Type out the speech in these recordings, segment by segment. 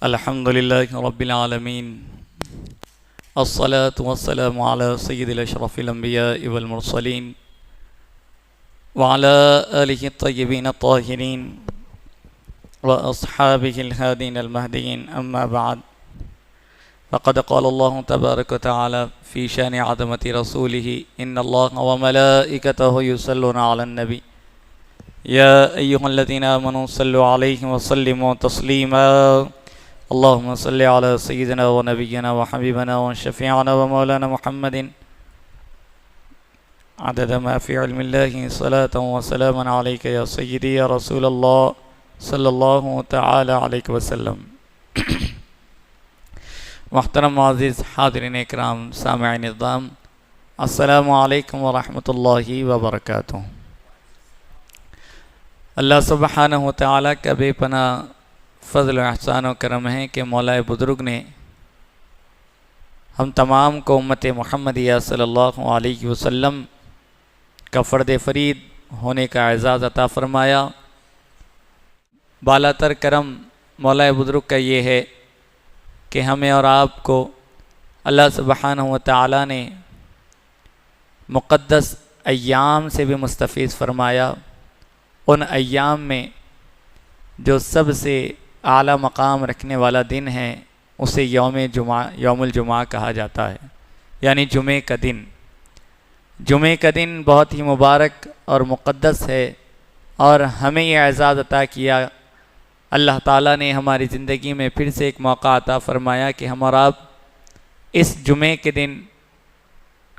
الحمد لله رب العالمين، الصلاة والسلام على سيد الأشرف الأنبياء والمرسلين وعلى آله الطيبين الطاهرين وأصحابه الهادين المهديين، أما بعد، فقد قال الله تبارك وتعالى في شأن عظمة رسوله: إن الله وملائكته يصلون على النبي يا أيها الذين آمنوا صلوا عليه وسلموا تسليما. اللهم صل على سيدنا ونبينا وحبيبنا وشفيعنا ومولانا محمد عدد ما في علم الله، صلاة وسلاما عليك يا سيدي يا رسول الله صلی اللہ تعالی علیہ وسلم. محترم معزز حاضرین اکرام، سامعین نظام، السلام علیکم ورحمۃ اللہ وبرکاتہ. اللہ سبحانہ و تعالیٰ کا بے پناہ فضل و احسان و کرم ہے کہ مولا بزرگ نے ہم تمام کو امت محمدیہ صلی اللہ علیہ وسلم کا فرد فرید ہونے کا اعزاز عطا فرمایا. بالا تر کرم مولا بزرگ کا یہ ہے کہ ہمیں اور آپ کو اللہ سبحانہ و تعالیٰ نے مقدس ایام سے بھی مستفیض فرمایا. ان ایام میں جو سب سے اعلیٰ مقام رکھنے والا دن ہے اسے یوم الجمعہ کہا جاتا ہے، یعنی جمعے کا دن. جمعے کا دن بہت ہی مبارک اور مقدس ہے، اور ہمیں یہ اعزاز عطا کیا. اللہ تعالیٰ نے ہماری زندگی میں پھر سے ایک موقع عطا فرمایا کہ ہم اور آپ اس جمعے کے دن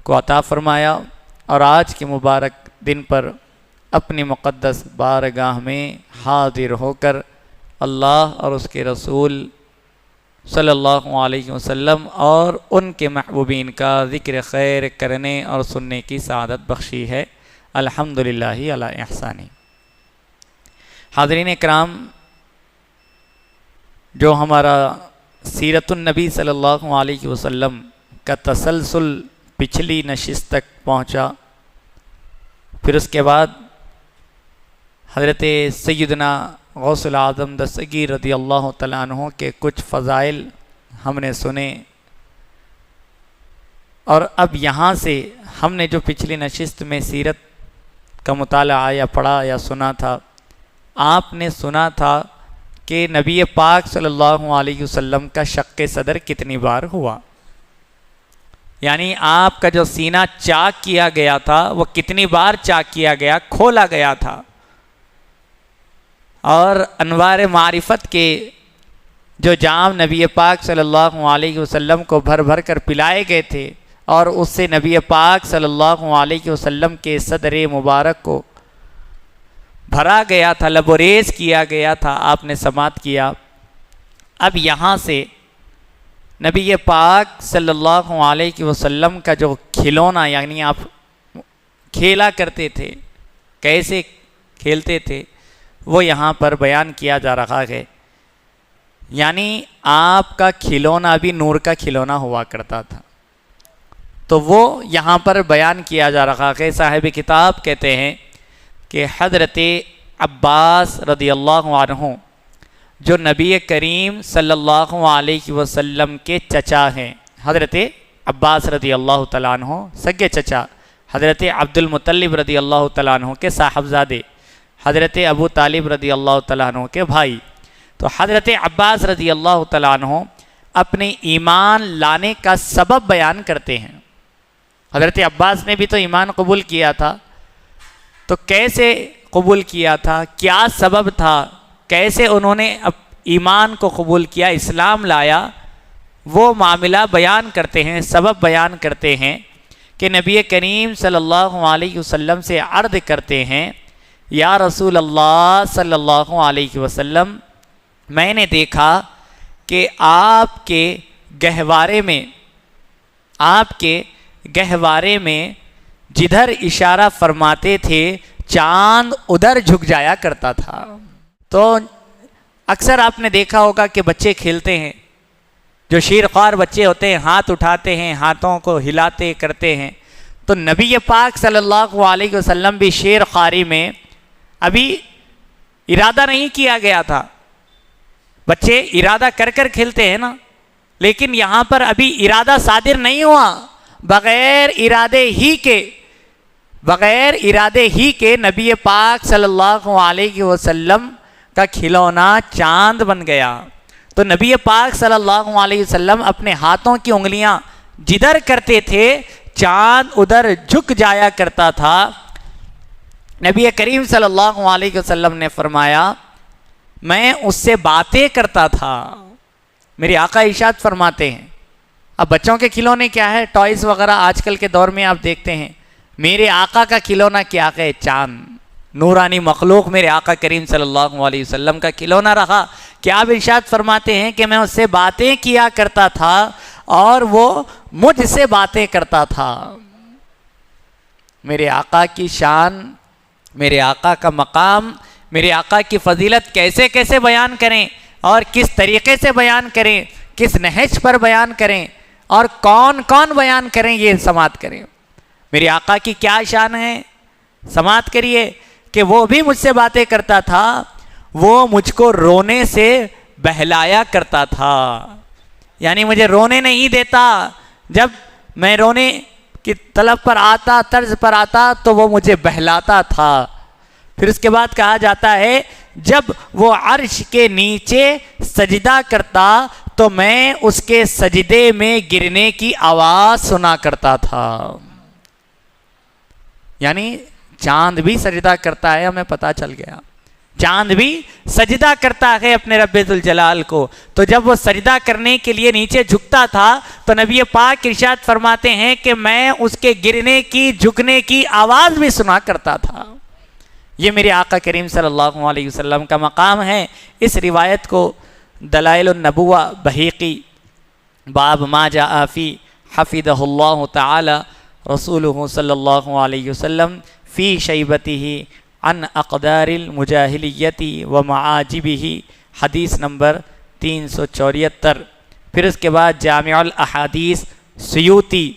کو عطا فرمایا، اور آج کے مبارک دن پر اپنی مقدس بارگاہ میں حاضر ہو کر اللہ اور اس کے رسول صلی اللہ علیہ وسلم اور ان کے محبوبین کا ذکر خیر کرنے اور سننے کی سعادت بخشی ہے. الحمدللہ علی احسانی. حاضرین اکرام، جو ہمارا سیرت النبی صلی اللہ علیہ وسلم کا تسلسل پچھلی نشست تک پہنچا، پھر اس کے بعد حضرت سیدنا غوث العظم دستگیر رضی اللہ تعالیٰ عنہ کے کچھ فضائل ہم نے سنے، اور اب یہاں سے ہم نے جو پچھلی نشست میں سیرت کا مطالعہ یا پڑھا یا سنا تھا، آپ نے سنا تھا کہ نبی پاک صلی اللہ علیہ وسلم کا شق صدر کتنی بار ہوا، یعنی آپ کا جو سینہ چاک کیا گیا تھا وہ کتنی بار چاک کیا گیا، کھولا گیا تھا. اور انوار معرفت کے جو جام نبی پاک صلی اللہ علیہ وسلم کو بھر بھر کر پلائے گئے تھے، اور اس سے نبی پاک صلی اللہ علیہ وسلم کے صدر مبارک کو بھرا گیا تھا، لبریز کیا گیا تھا، آپ نے سماعت کیا. اب یہاں سے نبی پاک صلی اللہ علیہ وسلم کا جو کھلونا، یعنی آپ کھیلا کرتے تھے، کیسے کھیلتے تھے، وہ یہاں پر بیان کیا جا رہا ہے. یعنی آپ کا کھلونا بھی نور کا کھلونا ہوا کرتا تھا، تو وہ یہاں پر بیان کیا جا رہا ہے. صاحب کتاب کہتے ہیں کہ حضرت عباس رضی اللہ عنہ جو نبی کریم صلی اللہ علیہ وسلم کے چچا ہیں، حضرت عباس رضی اللہ تعالیٰ عنہ سگے چچا حضرت عبد المطلب رضی اللہ تعالیٰ عنہ کے صاحبزادے حضرت ابو طالب رضی اللہ تعالیٰ عنہ کے بھائی. تو حضرت عباس رضی اللہ تعالیٰ عنہ اپنے ایمان لانے کا سبب بیان کرتے ہیں. حضرت عباس نے بھی تو ایمان قبول کیا تھا، تو کیسے قبول کیا تھا، کیا سبب تھا، کیسے انہوں نے ایمان کو قبول کیا، اسلام لایا، وہ معاملہ بیان کرتے ہیں، سبب بیان کرتے ہیں کہ نبی کریم صلی اللہ علیہ وسلم سے عرض کرتے ہیں: یا رسول اللہ صلی اللہ علیہ وسلم، میں نے دیکھا کہ آپ کے گہوارے میں جدھر اشارہ فرماتے تھے چاند ادھر جھک جایا کرتا تھا. تو اکثر آپ نے دیکھا ہوگا کہ بچے کھیلتے ہیں، جو شیر خوار بچے ہوتے ہیں ہاتھ اٹھاتے ہیں، ہاتھوں کو ہلاتے کرتے ہیں. تو نبی پاک صلی اللہ علیہ وسلم بھی شیر خواری میں ابھی ارادہ نہیں کیا گیا تھا، بچے ارادہ کر کر کھیلتے ہیں نا، لیکن یہاں پر ابھی ارادہ صادر نہیں ہوا، بغیر ارادے ہی کے نبی پاک صلی اللہ علیہ وسلم کا کھلونا چاند بن گیا۔ تو نبی پاک صلی اللہ علیہ وسلم اپنے ہاتھوں کی انگلیاں جدھر کرتے تھے چاند ادھر جھک جایا کرتا تھا۔ نبی کریم صلی اللہ علیہ وسلم نے فرمایا میں اس سے باتیں کرتا تھا۔ میرے آقا ارشاد فرماتے ہیں، اب بچوں کے کھلونے کیا ہے، ٹوائز وغیرہ آج کل کے دور میں آپ دیکھتے ہیں، میرے آقا کا کھلونا کیا ہے، چاند، نورانی مخلوق میرے آقا کریم صلی اللہ علیہ وسلم کا کھلونا رہا کہ آپ ارشاد فرماتے ہیں کہ میں اس سے باتیں کیا کرتا تھا اور وہ مجھ سے باتیں کرتا تھا۔ میرے آقا کی شان، میرے آقا کا مقام، میرے آقا کی فضیلت کیسے کیسے بیان کریں اور کس طریقے سے بیان کریں، کس نہج پر بیان کریں اور کون کون بیان کریں، یہ سماعت کریں۔ میرے آقا کی کیا شان ہے، سماعت کریے کہ وہ بھی مجھ سے باتیں کرتا تھا، وہ مجھ کو رونے سے بہلایا کرتا تھا، یعنی مجھے رونے نہیں دیتا، جب میں رونے کی طلب پر آتا، طرز پر آتا تو وہ مجھے بہلاتا تھا۔ پھر اس کے بعد کہا جاتا ہے جب وہ عرش کے نیچے سجدہ کرتا تو میں اس کے سجدے میں گرنے کی آواز سنا کرتا تھا۔ یعنی چاند بھی سجدہ کرتا ہے، ہمیں پتہ چل گیا، چاند بھی سجدہ کرتا ہے اپنے رب ذوالجلال کو۔ تو جب وہ سجدہ کرنے کے لیے نیچے جھکتا تھا تو نبی پاک ارشاد فرماتے ہیں کہ میں اس کے گرنے کی، جھکنے کی آواز بھی سنا کرتا تھا۔ یہ میرے آقا کریم صلی اللہ علیہ وسلم کا مقام ہے۔ اس روایت کو دلائل النبوہ بحیقی باب ما جاء فی حفظہ اللہ تعالی رسولہ صلی اللہ علیہ وسلم فی شیبتہ عن اقدار المجاہلیت و معاجبہ، حدیث نمبر 374۔ پھر اس کے بعد جامع الاحادیث سیوطی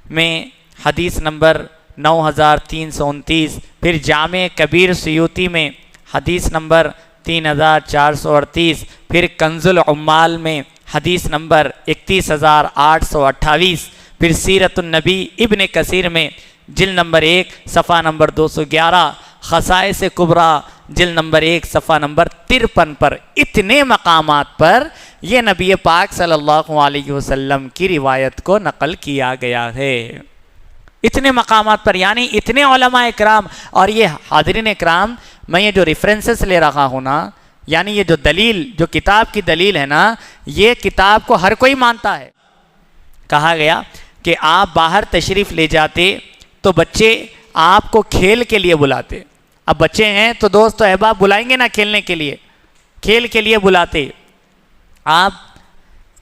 میں حدیث نمبر 9329، پھر جامع کبیر سیوطی میں حدیث نمبر 3438، پھر کنز العمال میں حدیث نمبر 31828، پھر سیرت النبی ابن کثیر میں جلد نمبر 1 صفحہ نمبر 211، خصائص کبریٰ جلد نمبر 1 صفحہ نمبر 53 پر، اتنے مقامات پر یہ نبی پاک صلی اللہ علیہ وسلم کی روایت کو نقل کیا گیا ہے۔ اتنے مقامات پر، یعنی اتنے علماء اکرام، اور یہ حاضرین اکرام میں یہ جو ریفرنسز لے رہا ہوں نا، یعنی یہ جو دلیل، جو کتاب کی دلیل ہے نا، یہ کتاب کو ہر کوئی مانتا ہے۔ کہا گیا کہ آپ باہر تشریف لے جاتے تو بچے آپ کو کھیل کے لیے بلاتے، اب بچے ہیں تو دوست و احباب بلائیں گے نا کھیلنے کے لیے، کھیل کے لیے بلاتے، آپ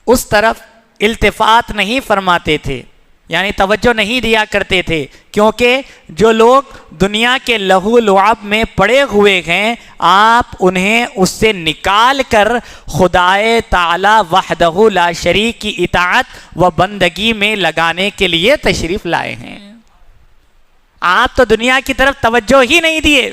اس طرف التفات نہیں فرماتے تھے، یعنی توجہ نہیں دیا کرتے تھے، کیونکہ جو لوگ دنیا کے لہو لعب میں پڑے ہوئے ہیں آپ انہیں اس سے نکال کر خدائے تعالی وحدہ لا شریک کی اطاعت و بندگی میں لگانے کے لیے تشریف لائے ہیں۔ آپ تو دنیا کی طرف توجہ ہی نہیں دیے۔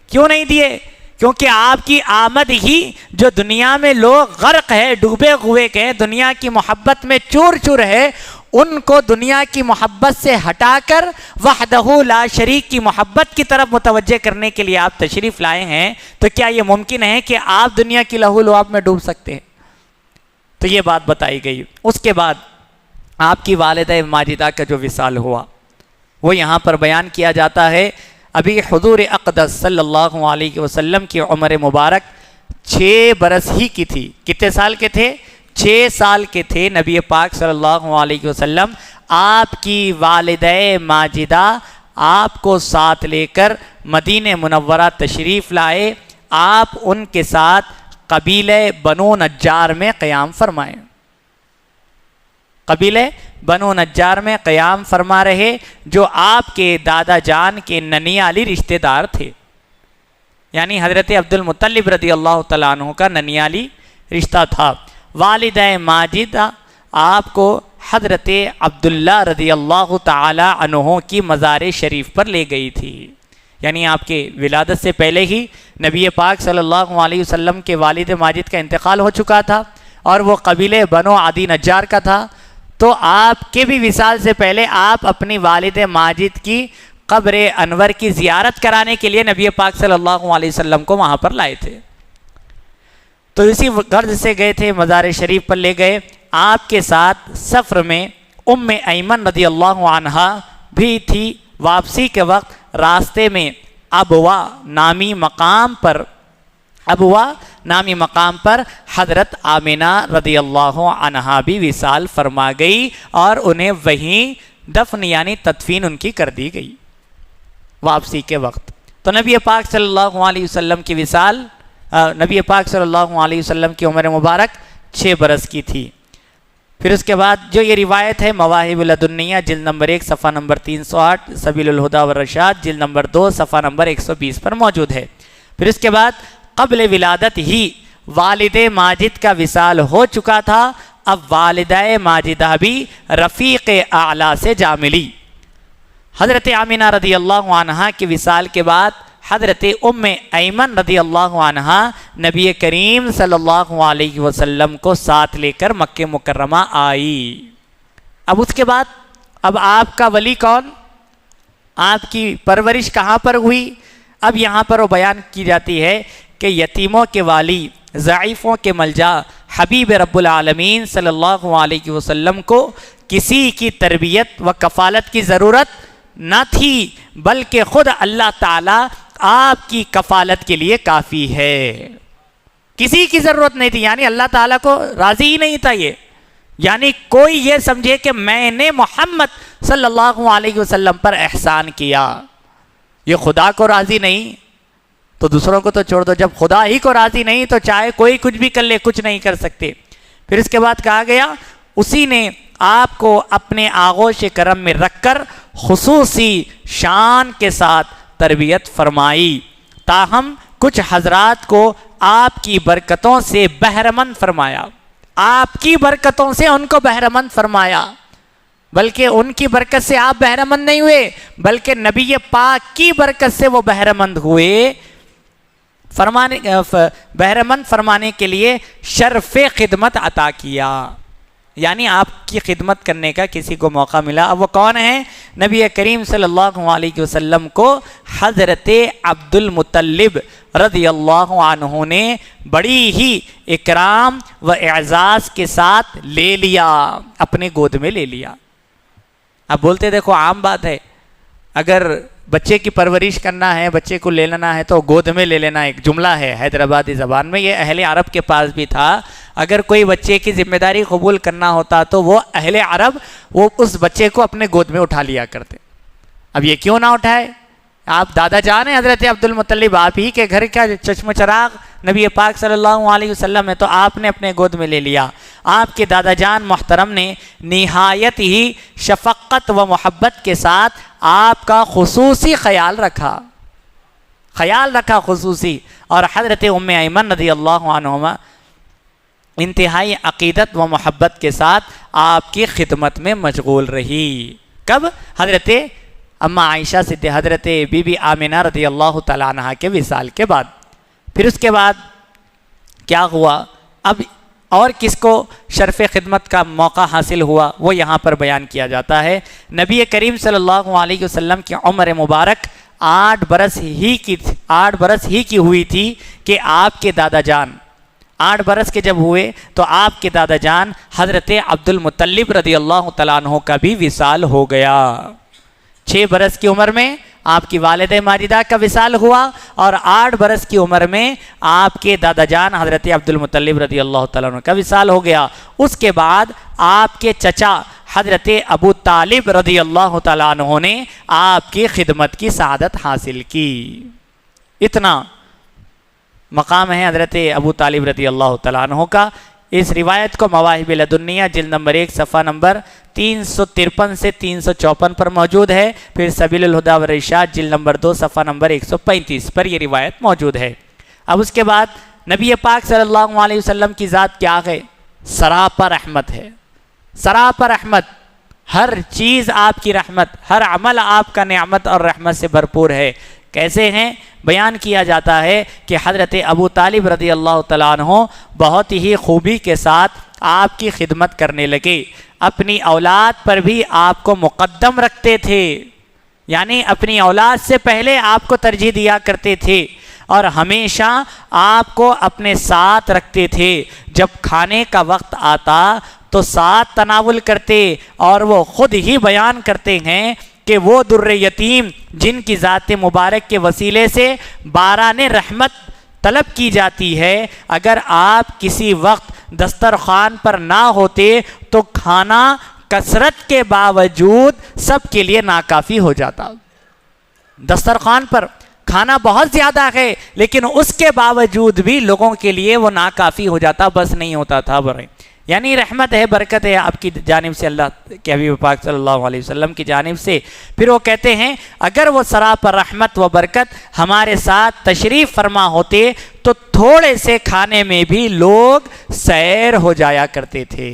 کیوں نہیں دیے؟ کیونکہ آپ کی آمد ہی جو دنیا میں لوگ غرق ہے، ڈوبے ہوئے ہیں، دنیا کی محبت میں چور چور ہے، ان کو دنیا کی محبت سے ہٹا کر وحدہ لا شریک کی محبت کی طرف متوجہ کرنے کے لیے آپ تشریف لائے ہیں۔ تو کیا یہ ممکن ہے کہ آپ دنیا کی لہو لعب میں ڈوب سکتے ہیں؟ تو یہ بات بتائی گئی۔ اس کے بعد آپ کی والدہ ماجدہ کا جو وصال ہوا وہ یہاں پر بیان کیا جاتا ہے۔ ابھی حضور اقدس صلی اللہ علیہ وسلم کی عمر مبارک 6 برس ہی کی تھی۔ کتنے سال کے تھے؟ 6 سال کے تھے نبی پاک صلی اللہ علیہ وسلم۔ آپ کی والدہ ماجدہ آپ کو ساتھ لے کر مدینہ منورہ تشریف لائے۔ آپ ان کے ساتھ قبیلہ بنو نجار میں قیام فرمائے، قبیلہ بنو نجار میں قیام فرما رہے، جو آپ کے دادا جان کے ننیالی رشتہ دار تھے، یعنی حضرت عبد المطلب رضی اللہ تعالیٰ عنہ کا ننیالی رشتہ تھا۔ والدہ ماجدہ آپ کو حضرت عبداللہ رضی اللہ تعالیٰ عنہ کی مزار شریف پر لے گئی تھی، یعنی آپ کے ولادت سے پہلے ہی نبی پاک صلی اللہ علیہ وسلم کے والد ماجد کا انتقال ہو چکا تھا اور وہ قبیلے بنو عدی نجار کا تھا، تو آپ کے بھی وصال سے پہلے آپ اپنی والد ماجد کی قبر انور کی زیارت کرانے کے لیے نبی پاک صلی اللہ علیہ وسلم کو وہاں پر لائے تھے۔ تو اسی غرض سے گئے تھے، مزار شریف پر لے گئے۔ آپ کے ساتھ سفر میں ام ایمن رضی اللہ عنہا بھی تھی۔ واپسی کے وقت راستے میں ابوا نامی مقام پر حضرت آمنہ رضی اللہ عنہا بھی وصال فرما گئی اور انہیں وہیں دفن یعنی تدفین ان کی کر دی گئی واپسی کے وقت۔ تو نبی پاک صلی اللہ علیہ وسلم کی وصال، نبی پاک صلی اللہ علیہ وسلم کی عمر مبارک 6 برس کی تھی۔ پھر اس کے بعد جو یہ روایت ہے مواہب لدنیہ جلد نمبر 1 صفحہ نمبر 308، سبیل الہدی والرشاد جلد نمبر 2 صفحہ نمبر 120 پر موجود ہے۔ پھر اس کے بعد قبل ولادت ہی والد ماجد کا وصال ہو چکا تھا، اب والدہ ماجدہ بھی رفیق اعلیٰ سے جا ملی۔ حضرت آمنہ رضی اللہ عنہا کے وصال کے بعد حضرت ام ایمن رضی اللہ عنہا نبی کریم صلی اللہ علیہ وسلم کو ساتھ لے کر مکہ مکرمہ آئی۔ اب اس کے بعد اب آپ کا ولی کون، آپ کی پرورش کہاں پر ہوئی، اب یہاں پر وہ بیان کی جاتی ہے کہ یتیموں کے والی، ضعیفوں کے ملجا حبیب رب العالمین صلی اللہ علیہ وسلم کو کسی کی تربیت و کفالت کی ضرورت نہ تھی، بلکہ خود اللہ تعالیٰ آپ کی کفالت کے لیے کافی ہے۔ کسی کی ضرورت نہیں تھی، یعنی اللہ تعالیٰ کو راضی ہی نہیں تھا یہ، یعنی کوئی یہ سمجھے کہ میں نے محمد صلی اللہ علیہ وسلم پر احسان کیا، یہ خدا کو راضی نہیں تو دوسروں کو تو چھوڑ دو، جب خدا ہی کو راضی نہیں تو چاہے کوئی کچھ بھی کر لے کچھ نہیں کر سکتے۔ پھر اس کے بعد کہا گیا اسی نے آپ کو اپنے آغوش کرم میں رکھ کر خصوصی شان کے ساتھ تربیت فرمائی، تاہم کچھ حضرات کو آپ کی برکتوں سے بہرمند فرمایا، آپ کی برکتوں سے ان کو بہرمند فرمایا، بلکہ ان کی برکت سے آپ بہرمند نہیں ہوئے بلکہ نبی پاک کی برکت سے وہ بہرمند ہوئے، بہرمند فرمانے کے لیے شرف خدمت عطا کیا، یعنی آپ کی خدمت کرنے کا کسی کو موقع ملا۔ اب وہ کون ہیں؟ نبی کریم صلی اللہ علیہ وسلم کو حضرت عبد المطلب رضی اللہ عنہ نے بڑی ہی اکرام و اعزاز کے ساتھ لے لیا، اپنے گود میں لے لیا۔ اب بولتے دیکھو عام بات ہے، اگر بچے کی پرورش کرنا ہے، بچے کو لے لینا ہے تو گود میں لے لینا، ایک جملہ ہے حیدرآبادی زبان میں، یہ اہل عرب کے پاس بھی تھا۔ اگر کوئی بچے کی ذمہ داری قبول کرنا ہوتا تو وہ اہل عرب وہ اس بچے کو اپنے گود میں اٹھا لیا کرتے۔ اب یہ کیوں نہ اٹھائے؟ آپ دادا جان ہیں حضرت عبد المطلب، آپ ہی کے گھر کا چشم چراغ نبی پاک صلی اللہ علیہ وسلم ہے، تو آپ نے اپنے گود میں لے لیا۔ آپ کے دادا جان محترم نے نہایت ہی شفقت و محبت کے ساتھ آپ کا خصوصی خیال رکھا خصوصی، اور حضرت ام ایمن رضی اللہ عنہما انتہائی عقیدت و محبت کے ساتھ آپ کی خدمت میں مشغول رہی۔ کب؟ حضرت اما عائشہ صدیقہ، حضرت بی بی آمنہ رضی اللہ تعالیٰ عنہ کے وصال کے بعد۔ پھر اس کے بعد کیا ہوا؟ اب اور کس کو شرف خدمت کا موقع حاصل ہوا وہ یہاں پر بیان کیا جاتا ہے۔ نبی کریم صلی اللہ علیہ وسلم کی عمر مبارک 8 برس ہی کی ہوئی تھی کہ آپ کے دادا جان 8 برس کے جب ہوئے تو آپ کے دادا جان حضرت عبد المطلب رضی اللہ تعالیٰ عنہ کا بھی وصال ہو گیا۔ 6 برس کی عمر میں آپ کی والد ماجدہ کا وصال ہوا اور 8 برس کی عمر میں آپ کے دادا جان حضرت عبد المطلب رضی اللہ تعالیٰ عنہ کا وصال ہو گیا۔ اس کے بعد آپ کے چچا حضرت ابو طالب رضی اللہ تعالیٰ عنہ نے آپ کی خدمت کی سعادت حاصل کی۔ اتنا مقام ہے حضرت ابو طالب رضی اللہ تعالیٰ عنہ کا۔ اس روایت کو مواہب لدنیہ جلد نمبر 1 صفحہ نمبر 353 سے 354 پر موجود ہے۔ پھر سبیل الہدی والرشاد جلد نمبر 2 صفحہ نمبر 135 پر یہ روایت موجود ہے۔ اب اس کے بعد نبی پاک صلی اللہ علیہ وسلم کی ذات کیا ہے؟ سراپا رحمت ہے، سراپا رحمت، ہر چیز آپ کی رحمت، ہر عمل آپ کا نعمت اور رحمت سے بھرپور ہے، کیسے ہیں؟ بیان کیا جاتا ہے کہ حضرت ابو طالب رضی اللہ تعالیٰ عنہ بہت ہی خوبی کے ساتھ آپ کی خدمت کرنے لگے، اپنی اولاد پر بھی آپ کو مقدم رکھتے تھے، یعنی اپنی اولاد سے پہلے آپ کو ترجیح دیا کرتے تھے، اور ہمیشہ آپ کو اپنے ساتھ رکھتے تھے۔ جب کھانے کا وقت آتا تو ساتھ تناول کرتے، اور وہ خود ہی بیان کرتے ہیں کہ وہ در یتیم جن کی ذات مبارک کے وسیلے سے باران رحمت طلب کی جاتی ہے، اگر آپ کسی وقت دسترخوان پر نہ ہوتے تو کھانا کثرت کے باوجود سب کے لیے ناکافی ہو جاتا۔ دسترخوان پر کھانا بہت زیادہ ہے لیکن اس کے باوجود بھی لوگوں کے لیے وہ ناکافی ہو جاتا، بس نہیں ہوتا تھا برے۔ یعنی رحمت ہے، برکت ہے آپ کی جانب سے، اللہ کے حبیب پاک صلی اللہ علیہ وسلم کی جانب سے۔ پھر وہ کہتے ہیں اگر وہ سراپر رحمت و برکت ہمارے ساتھ تشریف فرما ہوتے تو تھوڑے سے کھانے میں بھی لوگ سیر ہو جایا کرتے تھے۔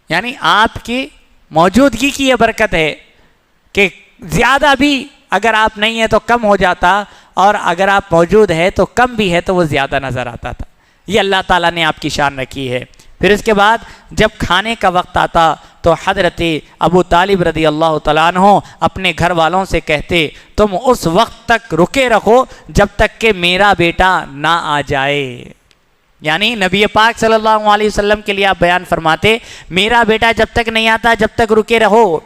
یعنی آپ کی موجودگی کی یہ برکت ہے کہ زیادہ بھی اگر آپ نہیں ہیں تو کم ہو جاتا، اور اگر آپ موجود ہے تو کم بھی ہے تو وہ زیادہ نظر آتا تھا۔ یہ اللہ تعالیٰ نے آپ کی شان رکھی ہے۔ پھر اس کے بعد جب کھانے کا وقت آتا تو حضرت ابو طالب رضی اللہ تعالیٰ عنہ اپنے گھر والوں سے کہتے تم اس وقت تک رکے رہو جب تک کہ میرا بیٹا نہ آ جائے۔ یعنی نبی پاک صلی اللہ علیہ وسلم کے لیے آپ بیان فرماتے میرا بیٹا جب تک نہیں آتا جب تک رکے رہو۔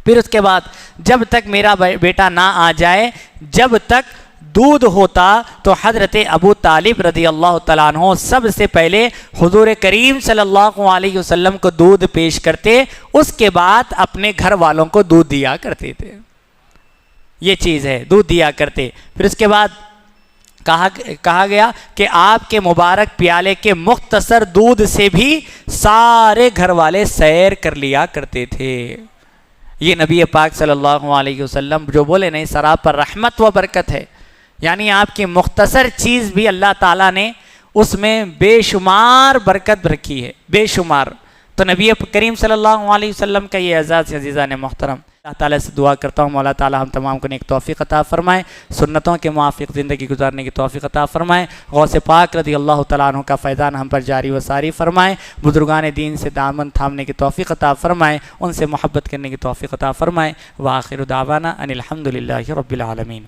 پھر اس کے بعد جب تک میرا بیٹا نہ آ جائے، جب تک دودھ ہوتا تو حضرت ابو طالب رضی اللہ تعالیٰ عنہ سب سے پہلے حضور کریم صلی اللہ علیہ وسلم کو دودھ پیش کرتے، اس کے بعد اپنے گھر والوں کو دودھ دیا کرتے تھے۔ یہ چیز ہے، دودھ دیا کرتے۔ پھر اس کے بعد کہا گیا کہ آپ کے مبارک پیالے کے مختصر دودھ سے بھی سارے گھر والے سیر کر لیا کرتے تھے۔ یہ نبی پاک صلی اللہ علیہ وسلم جو بولے نہیں سراپر رحمت و برکت ہے، یعنی آپ کی مختصر چیز بھی اللہ تعالیٰ نے اس میں بے شمار برکت رکھی ہے، بے شمار۔ تو نبی کریم صلی اللہ علیہ وسلم کا یہ اعزاز عزیزان محترم، اللہ تعالیٰ سے دعا کرتا ہوں مولا تعالیٰ ہم تمام کو نیک توفیق عطا فرمائے، سنتوں کے موافق زندگی گزارنے کی توفیق عطا فرمائے، غوث پاک رضی اللہ تعالیٰ عنہ کا فیضان ہم پر جاری و ساری فرمائے، بزرگان دین سے دامن تھامنے کی توفیق عطا فرمائے، ان سے محبت کرنے کی توفیق عطا فرمائے۔ وآخر دعوانا ان الحمد للہ رب العالمین۔